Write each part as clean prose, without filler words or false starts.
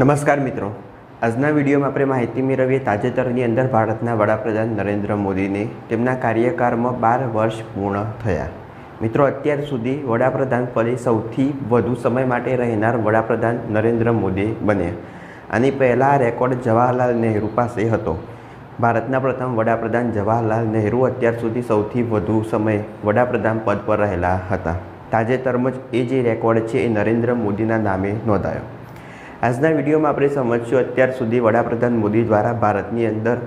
નમસ્કાર મિત્રો, આજના વિડીયોમાં આપણે માહિતી મેળવીએ તાજેતરની અંદર ભારતના વડાપ્રધાન નરેન્દ્ર મોદીને તેમના કાર્યકાળમાં 12 વર્ષ પૂર્ણ થયા। મિત્રો, અત્યાર સુધી વડાપ્રધાન પદે સૌથી વધુ સમય માટે રહેનાર વડાપ્રધાન નરેન્દ્ર મોદી બન્યા। આની પહેલાં રેકોર્ડ જવાહરલાલ નહેરુ પાસે હતો। ભારતના પ્રથમ વડાપ્રધાન જવાહરલાલ નહેરુ અત્યાર સુધી સૌથી વધુ સમય વડાપ્રધાન પદ પર રહેલા હતા। તાજેતરમાં જ એ જે રેકોર્ડ છે એ નરેન્દ્ર મોદીના નામે નોંધાયો। આજના વિડીયોમાં આપણે સમજશું અત્યાર સુધી વડાપ્રધાન મોદી દ્વારા ભારતની અંદર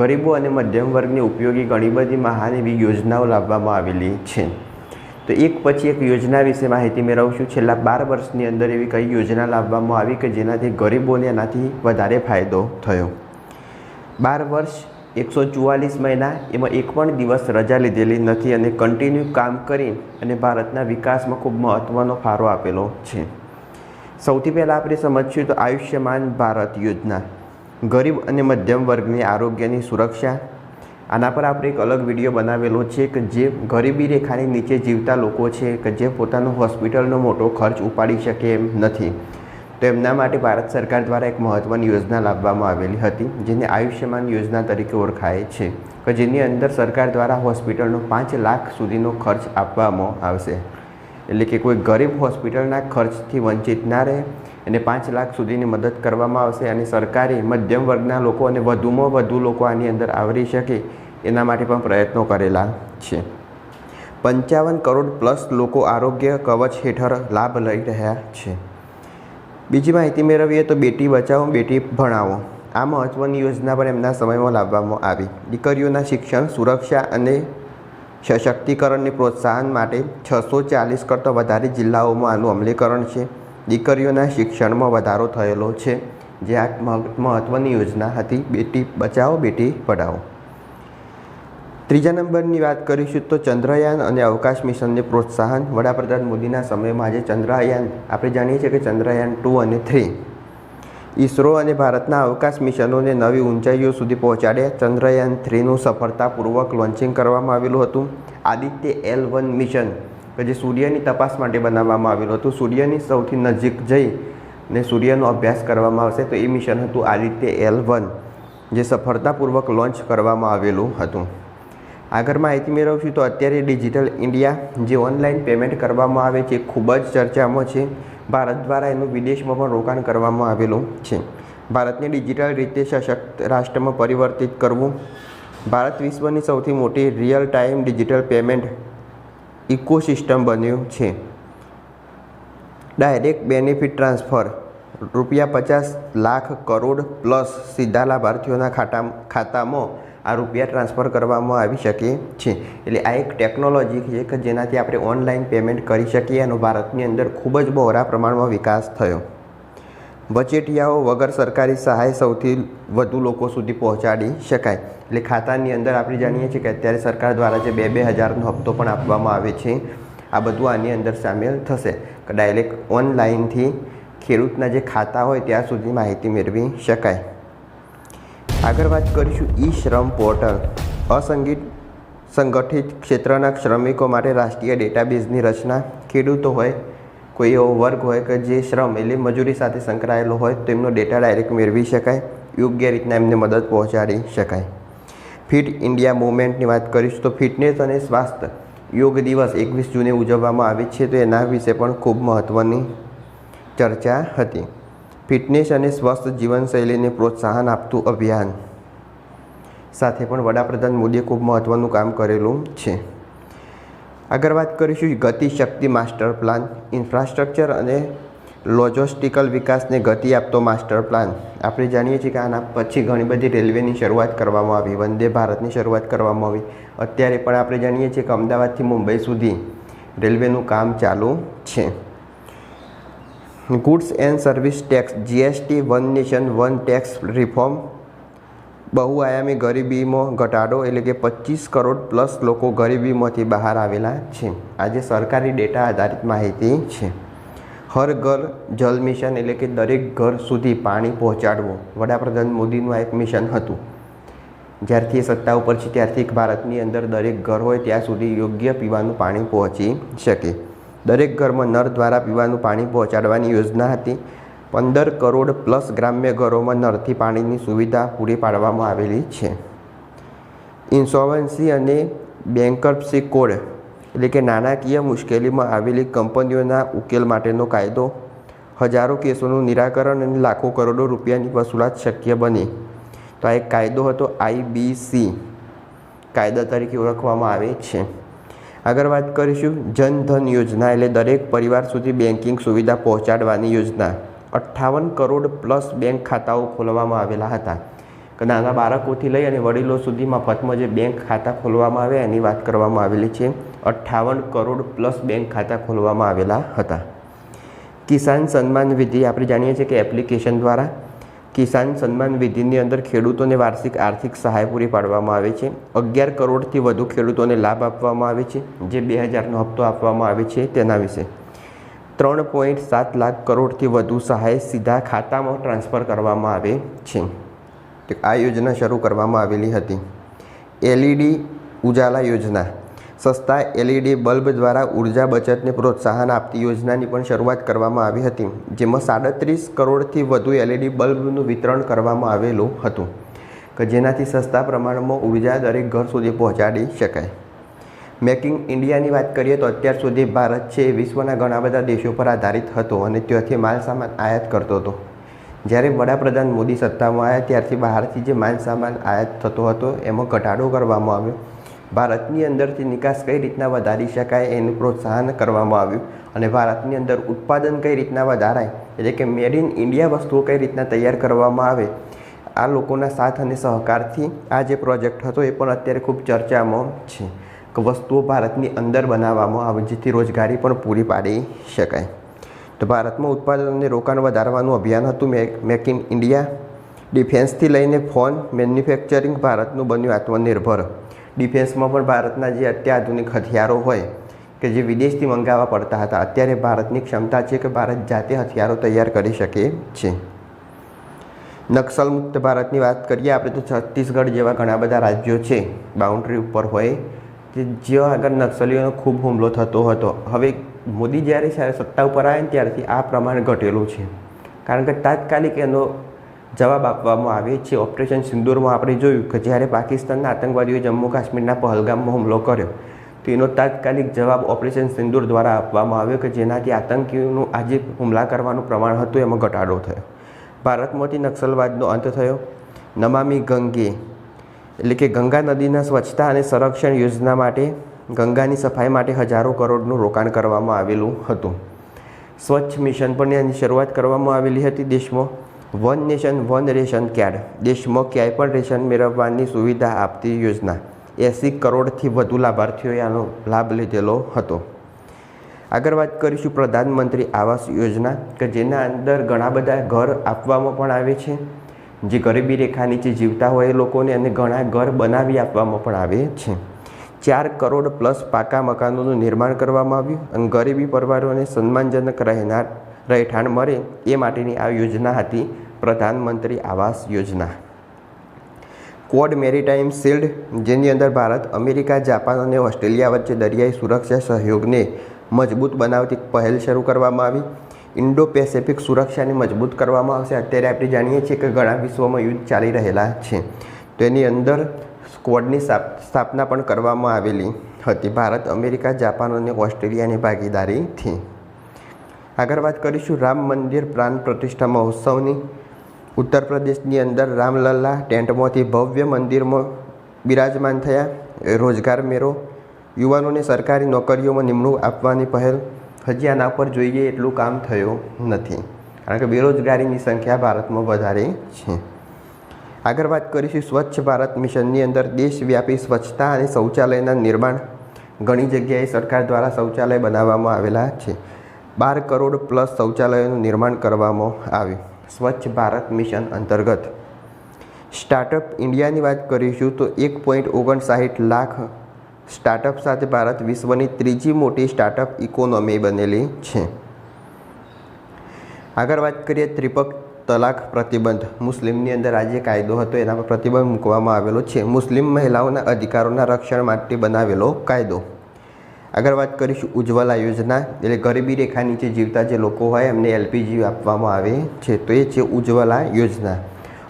ગરીબો અને મધ્યમ વર્ગને ઉપયોગી ઘણી બધી મહાન એવી યોજનાઓ લાવવામાં આવેલી છે। તો એક પછી એક યોજના વિશે માહિતી મેળવશું। છેલ્લા 12 વર્ષની અંદર એવી કઈ યોજના લાવવામાં આવી કે જેનાથી ગરીબોને એનાથી વધારે ફાયદો થયો। 12 વર્ષ 144 મહિના, એમાં એક પણ દિવસ રજા લીધેલી નથી અને કન્ટિન્યુ કામ કરી અને ભારતના વિકાસમાં ખૂબ મહત્ત્વનો ફાળો આપેલો છે। સૌથી પહેલાં આપણે સમજીશું તો આયુષ્યમાન ભારત યોજના, ગરીબ અને મધ્યમ વર્ગની આરોગ્યની સુરક્ષા। આના પર આપણે એક અલગ વિડીયો બનાવેલો છે કે જે ગરીબી રેખાની નીચે જીવતા લોકો છે કે જે પોતાનો હોસ્પિટલનો મોટો ખર્ચ ઉપાડી શકે એમ નથી, તો એમના માટે ભારત સરકાર દ્વારા એક મહત્ત્વની યોજના લાવવામાં આવેલી હતી જેને આયુષ્યમાન યોજના તરીકે ઓળખાય છે કે જેની અંદર સરકાર દ્વારા હોસ્પિટલનો 5 લાખ સુધીનો ખર્ચ આપવામાં આવશે। એટલે કે કોઈ ગરીબ હોસ્પિટલના ખર્ચથી વંચિત ના રહે અને 5 લાખ સુધીની મદદ કરવામાં આવશે અને સરકારે મધ્યમ વર્ગના લોકો અને વધુમાં વધુ લોકો આની અંદર આવરી શકે એના માટે પણ પ્રયત્નો કરેલા છે। 55 કરોડ પ્લસ લોકો આરોગ્ય કવચ હેઠળ લાભ લઈ રહ્યા છે। બીજી માહિતી મેળવીએ તો બેટી બચાવો બેટી ભણાવો, આ મહત્ત્વની યોજના પણ એમના સમયમાં લાવવામાં આવી। દીકરીઓના શિક્ષણ, સુરક્ષા અને સશક્તિકરણને પ્રોત્સાહન માટે 640 કરતાં વધારે જિલ્લાઓમાં આનું અમલીકરણ છે। દીકરીઓના શિક્ષણમાં વધારો થયેલો છે, જે આ મહત્ત્વની યોજના હતી બેટી બચાવો બેટી પઢાઓ। ત્રીજા નંબરની વાત કરીશું તો ચંદ્રયાન અને અવકાશ મિશનને પ્રોત્સાહન। વડાપ્રધાન મોદીના સમયમાં આજે ચંદ્રયાન, આપણે જાણીએ છીએ કે ચંદ્રયાન 2 અને 3 ઈસરો અને ભારતના અવકાશ મિશનોને નવી ઊંચાઈઓ સુધી પહોંચાડ્યા। ચંદ્રયાન 3નું સફળતાપૂર્વક લોન્ચિંગ કરવામાં આવેલું હતું। આદિત્ય L1 મિશન કે જે સૂર્યની તપાસ માટે બનાવવામાં આવેલું હતું, સૂર્યની સૌથી નજીક જઈ ને સૂર્યનો અભ્યાસ કરવામાં આવશે, તો એ મિશન હતું આદિત્ય L1 જે સફળતાપૂર્વક લોન્ચ કરવામાં આવેલું હતું। આગળ માહિતી મેળવશું તો અત્યારે ડિજિટલ ઇન્ડિયા જે ઓનલાઈન પેમેન્ટ કરવામાં આવે છે ખૂબ જ ચર્ચામાં છે। ભારત દ્વારા એનું વિદેશમાં પણ રોકાણ કરવામાં આવેલું છે। ભારતને ડિજિટલ રીતે સશક્ત રાષ્ટ્રમાં પરિવર્તિત કરવું। ભારત વિશ્વની સૌથી મોટી real time digital payment ecosystem બન્યું છે। Direct benefit transfer, ₹50 lakh crore plus સીધા લાભાર્થીઓના ખાતામાં આ રૂપિયા ટ્રાન્સફર કરવામાં આવી શકે છે। એટલે આ એક ટેકનોલોજી છે કે જેનાથી આપણે ઓનલાઈન પેમેન્ટ કરી શકીએ અને ભારતની અંદર ખૂબ જ બહોળા પ્રમાણમાં વિકાસ થયો। વચેટિયાઓ વગર સરકારી સહાય સૌથી વધુ લોકો સુધી પહોંચાડી શકાય। એટલે ખાતાની અંદર આપણે જાણીએ છીએ કે અત્યારે સરકાર દ્વારા જે 2-2 હજારનો હપ્તો પણ આપવામાં આવે છે, આ બધું આની અંદર સામેલ થશે કે ડાયરેક્ટ ઓનલાઈનથી ખેડૂતના જે ખાતા હોય ત્યાં સુધી માહિતી મેળવી શકાય। આગળ વાત કરીશું ઈ શ્રમ પોર્ટલ, સંગઠિત ક્ષેત્રના શ્રમિકો માટે રાષ્ટ્રીય ડેટાબેઝની રચના। ખેડૂતો હોય, કોઈ એવો વર્ગ હોય કે જે શ્રમ એટલે મજૂરી સાથે સંકળાયેલો હોય તો એમનો ડેટા ડાયરેક્ટ મેળવી શકાય, યોગ્ય રીતના એમને મદદ પહોંચાડી શકાય। ફિટ ઇન્ડિયા મૂવમેન્ટની વાત કરીશું તો ફિટનેસ અને સ્વાસ્થ્ય યોગ દિવસ 21 જૂને ઉજવવામાં આવે છે, તો એના વિશે પણ ખૂબ મહત્ત્વની ચર્ચા હતી। ફિટનેસ અને સ્વસ્થ જીવનશૈલીને પ્રોત્સાહન આપતું અભિયાન સાથે પણ વડાપ્રધાન મોદીએ ખૂબ મહત્ત્વનું કામ કરેલું છે। આગળ વાત કરીશું ગતિશક્તિ માસ્ટર પ્લાન, ઇન્ફ્રાસ્ટ્રક્ચર અને લોજિસ્ટિકલ વિકાસને ગતિ આપતો માસ્ટર પ્લાન। આપણે જાણીએ છીએ કે આના પછી ઘણી બધી રેલવેની શરૂઆત કરવામાં આવી, વંદે ભારતની શરૂઆત કરવામાં આવી। અત્યારે પણ આપણે જાણીએ છીએ કે અમદાવાદથી મુંબઈ સુધી રેલવેનું કામ ચાલુ છે। Goods and service tax GST, one nation one tax reform, બહુઆયામી ગરીબીમાં ઘટાડો, એટલે કે 25 કરોડ પ્લસ લોકો ગરીબીમાંથી બહાર આવેલા છે। આજે સરકારી ડેટા આધારિત માહિતી છે। હર ઘર જલ મિશન, એટલે કે દરેક ઘર સુધી પાણી પહોંચાડવું, વડાપ્રધાન મોદીનું આ એક મિશન હતું। જ્યારથી એ સત્તા ઉપર છે ત્યારથી ભારતની અંદર દરેક ઘર હોય ત્યાં સુધી યોગ્ય પીવાનું પાણી પહોંચી શકે। દરેક ઘરમાં નળ દ્વારા પીવાનું પાણી પહોંચાડવાની યોજના હતી। 15 કરોડ પ્લસ ગ્રામ્ય ઘરોમાં નળથી પાણીની સુવિધા પૂરી પાડવામાં આવેલી છે. ઇન્સોલ્વન્સી અને બેન્કરપ્સી કોડ એટલે કે નાણાકીય મુશ્કેલીમાં આવેલી કંપનીઓના ઉકેલ માટેનો કાયદો. હજારો કેસોનું નિરાકરણ અને લાખો કરોડો રૂપિયાની વસૂલાત શક્ય બની. તો આ એક કાયદો હતો, IBC કાયદા તરીકે ઓળખવામાં આવે છે. આગળ વાત કરીશું જન ધન યોજના એટલે દરેક પરિવાર સુધી બેન્કિંગ સુવિધા પહોંચાડવાની યોજના. 58 કરોડ પ્લસ બેંક ખાતાઓ ખોલવામાં આવેલા હતા. નાના બાળકોથી લઈ અને વડીલો સુધી મફતમાં જે બેંક ખાતા ખોલવામાં આવે એની વાત કરવામાં આવેલી છે. 58 કરોડ પ્લસ બેંક ખાતા ખોલવામાં આવેલા હતા. કિસાન સન્માન વિધિ આપણે જાણીએ છીએ કે એપ્લિકેશન દ્વારા કિસાન સન્માન વિધિની અંદર ખેડૂતોને વાર્ષિક આર્થિક સહાય પૂરી પાડવામાં આવે છે. 11 કરોડથી વધુ ખેડૂતોને લાભ આપવામાં આવે છે. જે 2000નો હપ્તો આપવામાં આવે છે તેના વિશે 3.7 લાખ કરોડથી વધુ સહાય સીધા ખાતામાં ટ્રાન્સફર કરવામાં આવે છે. આ યોજના શરૂ કરવામાં આવેલી હતી. LED ઉજાલા યોજના સસ્તા LED બલ્બ દ્વારા ઉર્જા બચતને પ્રોત્સાહન આપતી યોજનાની પણ શરૂઆત કરવામાં આવી હતી. જેમાં 37 કરોડથી વધુ LED બલ્બનું વિતરણ કરવામાં આવેલું હતું કે જેનાથી સસ્તા પ્રમાણમાં ઉર્જા દરેક ઘર સુધી પહોંચાડી શકાય. મેક ઇન ઇન્ડિયાની વાત કરીએ તો અત્યાર સુધી ભારત છે વિશ્વના ઘણા બધા દેશો પર આધારિત હતો અને ત્યાંથી માલ સામાન આયાત કરતો હતો. જ્યારે વડાપ્રધાન મોદી સત્તામાં આવ્યા ત્યારથી બહારથી જે માલ સામાન આયાત થતો હતો એમાં ઘટાડો કરવામાં આવ્યો. ભારતની અંદરથી નિકાસ કઈ રીતના વધારી શકાય એનું પ્રોત્સાહન કરવામાં આવ્યું અને ભારતની અંદર ઉત્પાદન કઈ રીતના વધારાય એટલે કે મેડ ઇન ઇન્ડિયા વસ્તુઓ કઈ રીતના તૈયાર કરવામાં આવે. આ લોકોના સાથ અને સહકારથી આ જે પ્રોજેક્ટ હતો એ પણ અત્યારે ખૂબ ચર્ચામાં છે કે વસ્તુઓ ભારતની અંદર બનાવવામાં આવે જેથી રોજગારી પણ પૂરી પાડી શકાય. તો ભારતમાં ઉત્પાદન અને રોકાણ વધારવાનું અભિયાન હતું મેક ઇન ઇન્ડિયા. ડિફેન્સથી લઈને ફોન મેન્યુફેક્ચરિંગ ભારતનું બન્યું આત્મનિર્ભર. ડિફેન્સમાં પણ ભારતના જે અત્યાધુનિક હથિયારો હોય કે જે વિદેશથી મંગાવવા પડતા હતા અત્યારે ભારતની ક્ષમતા છે કે ભારત જાતે હથિયારો તૈયાર કરી શકે છે. નક્સલ મુક્ત ભારતની વાત કરીએ આપણે તો છત્તીસગઢ જેવા ઘણા બધા રાજ્યો છે બાઉન્ડ્રી ઉપર હોય કે જ્યાં આગળ નક્સલીઓનો ખૂબ હુમલો થતો હતો. હવે મોદી જ્યારે સત્તા ઉપર આવે ને ત્યારથી આ પ્રમાણ ઘટેલું છે કારણ કે તાત્કાલિક એનો જવાબ આપવામાં આવે છે. ઓપરેશન સિંદૂરમાં આપણે જોયું કે જ્યારે પાકિસ્તાનના આતંકવાદીઓએ જમ્મુ કાશ્મીરના પહલગામમાં હુમલો કર્યો તો એનો તાત્કાલિક જવાબ ઓપરેશન સિંદૂર દ્વારા આપવામાં આવ્યો કે જેનાથી આતંકીઓનું આજે હુમલા કરવાનું પ્રમાણ હતું એમાં ઘટાડો થયો. ભારતમાંથી નક્સલવાદનો અંત થયો. નમામી ગંગે એટલે કે ગંગા નદીના સ્વચ્છતા અને સંરક્ષણ યોજના માટે ગંગાની સફાઈ માટે હજારો કરોડનું રોકાણ કરવામાં આવેલું હતું. સ્વચ્છ મિશન પણ એની શરૂઆત કરવામાં આવેલી હતી દેશમાં. One nation one ration card દેશમાં ક્યાંય પણ રેશન મેળવવાની સુવિધા આપતી યોજના. 80 કરોડથી વધુ લાભાર્થીઓએ આનો લાભ લીધેલો હતો. આગળ વાત કરીશું પ્રધાનમંત્રી આવાસ યોજના કે જેના અંદર ઘણા બધા ઘર આપવામાં પણ આવે છે જે ગરીબી રેખા નીચે જીવતા હોય એ લોકોને અને ઘણા ઘર બનાવી આપવામાં પણ આવે છે. 4 કરોડ પ્લસ પાકા મકાનોનું નિર્માણ કરવામાં આવ્યું અને ગરીબી પરિવારોને સન્માનજનક રહેઠાણ મળે એ માટેની આ યોજના હતી પ્રધાનમંત્રી Awas Yojana. Quad maritime shield જેની અંદર ભારત અમેરિકા જાપાન અને ઓસ્ટ્રેલિયા વચ્ચે દરિયાઈ સુરક્ષા સહયોગને મજબૂત બનાવતી પહેલ શરૂ કરવામાં આવી. ઇન્ડો પેસેફિક સુરક્ષાને મજબૂત કરવામાં આવશે. અત્યારે આપણે જાણીએ છીએ કે ઘણા વિશ્વમાં યુદ્ધ ચાલી રહેલા છે તો એની અંદર સ્ક્વોડની સ્થાપના પણ કરવામાં આવેલી હતી ભારત અમેરિકા જાપાન અને ઓસ્ટ્રેલિયાની ભાગીદારીથી. આગળ વાત કરીશું રામ મંદિર પ્રાણ પ્રતિષ્ઠા મહોત્સવની. ઉત્તર પ્રદેશની અંદર રામલલ્લા ટેન્ટમાંથી ભવ્ય મંદિરમાં બિરાજમાન થયા. રોજગાર મેળો યુવાનોને સરકારી નોકરીઓમાં નિમણૂક આપવાની પહેલ. હજી આના પર જોઈએ એટલું કામ થયું નથી કારણ કે બેરોજગારીની સંખ્યા ભારતમાં વધારે છે. આગળ વાત કરીશું સ્વચ્છ ભારત મિશનની અંદર દેશવ્યાપી સ્વચ્છતા અને શૌચાલયના નિર્માણ. ઘણી જગ્યાએ સરકાર દ્વારા શૌચાલય બનાવવામાં આવેલા છે. 12 કરોડ પ્લસ શૌચાલયોનું નિર્માણ કરવામાં આવ્યું સ્વચ્છ ભારત મિશન અંતર્ગત. સ્ટાર્ટઅપ ઇન્ડિયાની વાત કરીશું તો 1.59 લાખ સ્ટાર્ટઅપ સાથે ભારત વિશ્વની ત્રીજી મોટી સ્ટાર્ટઅપ ઇકોનોમી બનેલી છે. આગળ વાત કરીએ ત્રિપક તલાક પ્રતિબંધ. મુસ્લિમની અંદર આજે કાયદો હતો એના પર પ્રતિબંધ મૂકવામાં આવેલો છે. મુસ્લિમ મહિલાઓના અધિકારોના રક્ષણ માટે બનાવેલો કાયદો. આગળ વાત કરીશું ઉજ્જવલા યોજના, એટલે ગરીબી રેખા નીચે જીવતા જે લોકો હોય એમને LPG આપવામાં આવે છે, તો એ છે ઉજ્જવલા યોજના.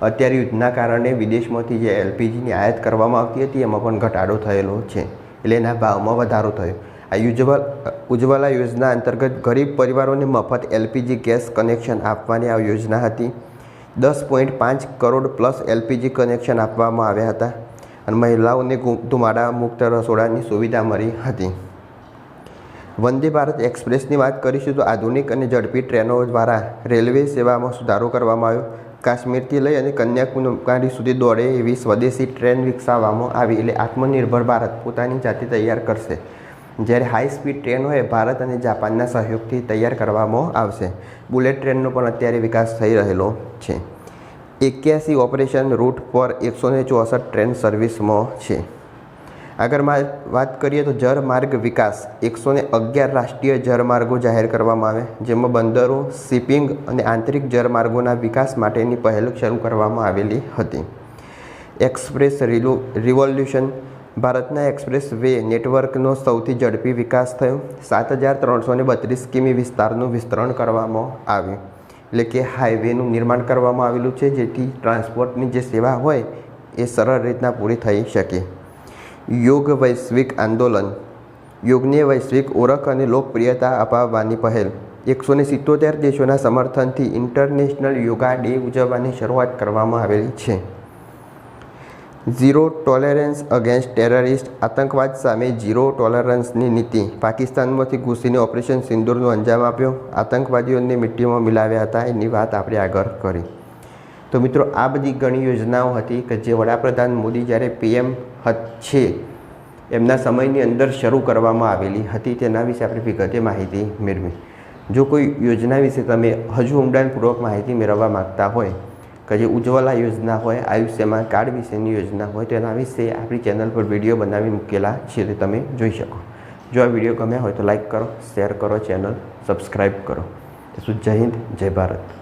અત્યારે યુદ્ધના કારણે વિદેશમાંથી જે LPGની આયાત કરવામાં આવતી હતી એમાં પણ ઘટાડો થયેલો છે, એટલે એના ભાવમાં વધારો થયો. આ ઉજ્જવલા યોજના અંતર્ગત ગરીબ પરિવારોને મફત LPG ગેસ કનેક્શન આપવાની આ યોજના હતી. 10.5 કરોડ પ્લસ LPG કનેક્શન આપવામાં આવ્યા હતા અને મહિલાઓને ધુમાડા મુક્ત રસોડાની સુવિધા મળી હતી. વંદે ભારત એક્સપ્રેસની વાત કરીશું તો આધુનિક અને ઝડપી ટ્રેનો દ્વારા રેલવે સેવામાં સુધારો કરવામાં આવ્યો. કાશ્મીરથી લઈ અને કન્યાકુમારી સુધી દોડે એવી સ્વદેશી ટ્રેન વિકસાવવામાં આવી, એટલે આત્મનિર્ભર ભારત પોતાની જાતે તૈયાર કરશે. જ્યારે હાઈ સ્પીડ ટ્રેન હોય ભારત અને જાપાનના સહયોગથી તૈયાર કરવામાં આવશે. બુલેટ ટ્રેનનો પણ અત્યારે વિકાસ થઈ રહેલો છે. 81 ઓપરેશન રૂટ પર 164 ટ્રેન સર્વિસમાં છે. આગળ વાત કરીએ તો જળમાર્ગ વિકાસ, 111 રાષ્ટ્રીય જળમાર્ગો જાહેર કરવામાં આવે, જેમાં બંદરો, શિપિંગ અને આંતરિક જળમાર્ગોના વિકાસ માટેની પહેલ શરૂ કરવામાં આવેલી હતી. એક્સપ્રેસ રિવોલ્યુશન, ભારતના એક્સપ્રેસ વે નેટવર્કનો સૌથી ઝડપી વિકાસ થયો. 7332 કિમી વિસ્તારનું વિસ્તરણ કરવામાં આવ્યું, એટલે કે હાઈવેનું નિર્માણ કરવામાં આવેલું છે, જેથી ટ્રાન્સપોર્ટની જે સેવા હોય એ સરળ રીતના પૂરી થઈ શકે. યોગ વૈશ્વિક આંદોલન, યોગને વૈશ્વિક ઓળખ અને લોકપ્રિયતા અપાવવાની પહેલ. 177 દેશોના સમર્થનથી ઇન્ટરનેશનલ યોગા ડે ઉજવવાની શરૂઆત કરવામાં આવેલી છે. ઝીરો ટોલરન્સ અગેન્સ્ટ ટેરરિસ્ટ, આતંકવાદ સામે ઝીરો ટોલરન્સની નીતિ. પાકિસ્તાનમાંથી ઘૂસીને ઓપરેશન સિંદૂરનો અંજામ આપ્યો, આતંકવાદીઓને મિટ્ટીમાં મિલાવ્યા હતા, એની વાત આપણે આગળ કરી. તો મિત્રો આ બધી ઘણી યોજનાઓ હતી કે જે વડાપ્રધાન મોદી જ્યારે PM છે એમના સમયની અંદર શરૂ કરવામાં આવેલી હતી, તેના વિશે આપણે વિગતે માહિતી મેળવી. જો કોઈ યોજના વિશે તમે હજુ ઊંડાણપૂર્વક માહિતી મેળવવા માગતા હોય કે જે ઉજ્જવલા યોજના હોય, આયુષ્યમાન કાર્ડ વિશેની યોજના હોય, તેના વિશે આપણી ચેનલ પર વિડીયો બનાવી મૂકેલા છે, તે તમે જોઈ શકો. જો આ વિડીયો ગમ્યા હોય તો લાઈક કરો, શેર કરો, ચેનલ સબસ્ક્રાઈબ કરો. જય હિન્દ, જય ભારત.